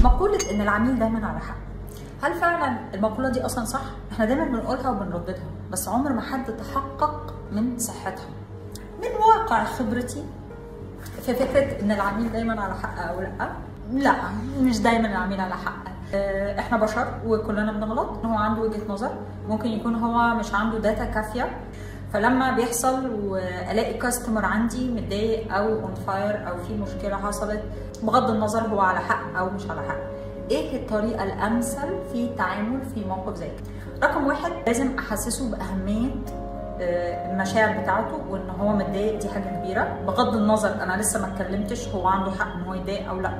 مقولة إن العميل دايما على حق، هل فعلا المقولة دي أصلا صح؟ احنا دايما بنقولها وبنرددها، بس عمر ما حد تحقق من صحتها. من واقع خبرتي في فكرة إن العميل دايما على حق أو لأ، لا مش دايما العميل على حق. احنا بشر وكلنا بنغلط. هو عنده وجهة نظر، ممكن يكون هو مش عنده داتا كافية، فلما بيحصل والاقي كاستمر عندي متضايق او اون فاير او في مشكله حصلت، بغض النظر هو على حق او مش على حق، ايه الطريقه الامثل في التعامل في موقف زي كده؟ رقم واحد، لازم احسسه باهميه المشاعر بتاعته، وان هو متضايق دي حاجه كبيره، بغض النظر انا لسه ما اتكلمتش هو عنده حق ان هو يتضايق او لا.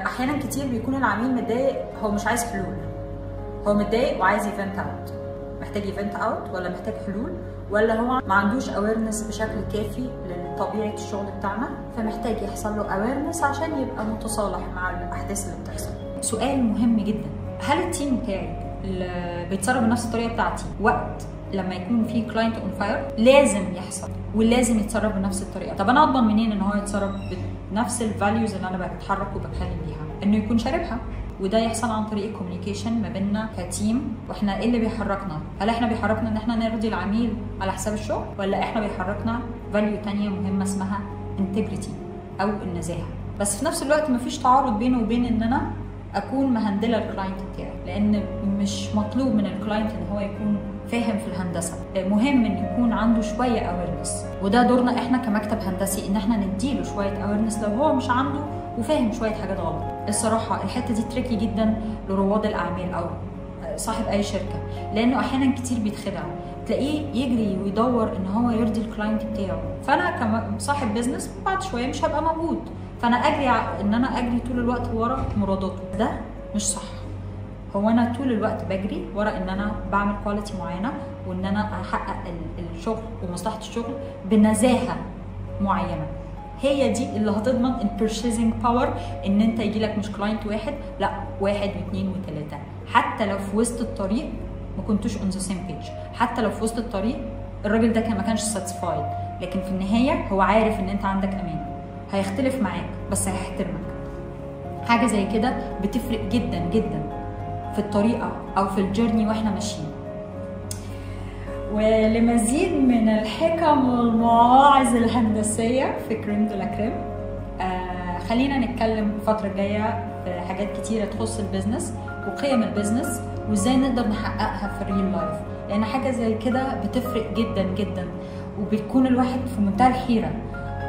احيانا كتير بيكون العميل متضايق، هو مش عايز حلول، هو متضايق وعايز يفنت اوت. محتاج يفنت اوت ولا محتاج حلول، ولا هو ما عندوش اويرنس بشكل كافي لطبيعه الشغل بتاعنا، فمحتاج يحصل له اويرنس عشان يبقى متصالح مع الاحداث اللي بتحصل. سؤال مهم جدا، هل التيم بتاعي اللي بيتصرف بنفس الطريقه بتاعتي وقت لما يكون في كلاينت اون فاير لازم يحصل ولازم يتصرف بنفس الطريقه؟ طب انا اضمن منين ان هو يتصرف بنفس الفاليوز اللي انا بتحرك وبتكلم بيها؟ انه يكون شاربها، وده يحصل عن طريق الكوميونيكيشن ما بيننا كتيم. واحنا ايه اللي بيحركنا؟ هل احنا بيحركنا ان احنا نرضي العميل على حساب الشغل، ولا احنا بيحركنا فاليو تانية مهمه اسمها انتجريتي او النزاهه؟ بس في نفس الوقت مفيش تعارض بينه وبين ان انا اكون مهندله الكلاينت بتاعي، لان مش مطلوب من الكلاينت ان هو يكون فاهم في الهندسه، مهم ان يكون عنده شويه اويرنس، وده دورنا احنا كمكتب هندسي ان احنا نديله شويه اويرنس لو هو مش عنده وفاهم شويه حاجات غلط. الصراحه الحته دي تريكي جدا لرواد الاعمال او صاحب اي شركه، لانه احيانا كتير بيتخدع، تلاقيه يجري ويدور ان هو يرضي الكلاينت بتاعه، فانا كصاحب بزنس بعد شويه مش هبقى موجود، فانا اجري طول الوقت ورا مراداته. ده مش صح. هو انا طول الوقت بجري ورا ان انا بعمل كواليتي معينه، وان انا احقق الشغل ومصلحه الشغل بنزاهه معينه. هي دي اللي هتضمن البيرشيزنج باور، ان انت يجي لك مش كلاينت واحد، لا واحد واثنين وثلاثه، حتى لو في وسط الطريق ما كنتوش اون ذا سيم بيج، حتى لو في وسط الطريق الراجل ده ما كانش ساتسفايد، لكن في النهايه هو عارف ان انت عندك امان، هيختلف معاك بس هيحترمك. حاجه زي كده بتفرق جدا جدا في الطريقه او في الجيرني واحنا ماشيين. ولمزيد من الحكم والمواعظ الهندسيه في كريم دو لا كريم، خلينا نتكلم الفتره الجايه في حاجات كتيره تخص البيزنس وقيم البيزنس وازاي نقدر نحققها في الريل لايف، لان حاجه زي كده بتفرق جدا جدا، وبتكون الواحد في منتهى الحيره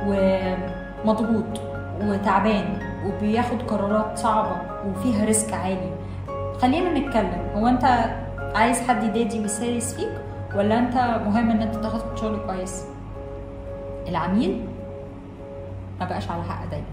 ومضغوط وتعبان وبياخد قرارات صعبه وفيها ريسك عالي. خلينا نتكلم، هو انت عايز حد يدادي ويسايس فيك، ولا انت مهم ان انت تاخد شغل كويس؟ العميل ما بقاش على حق دايما.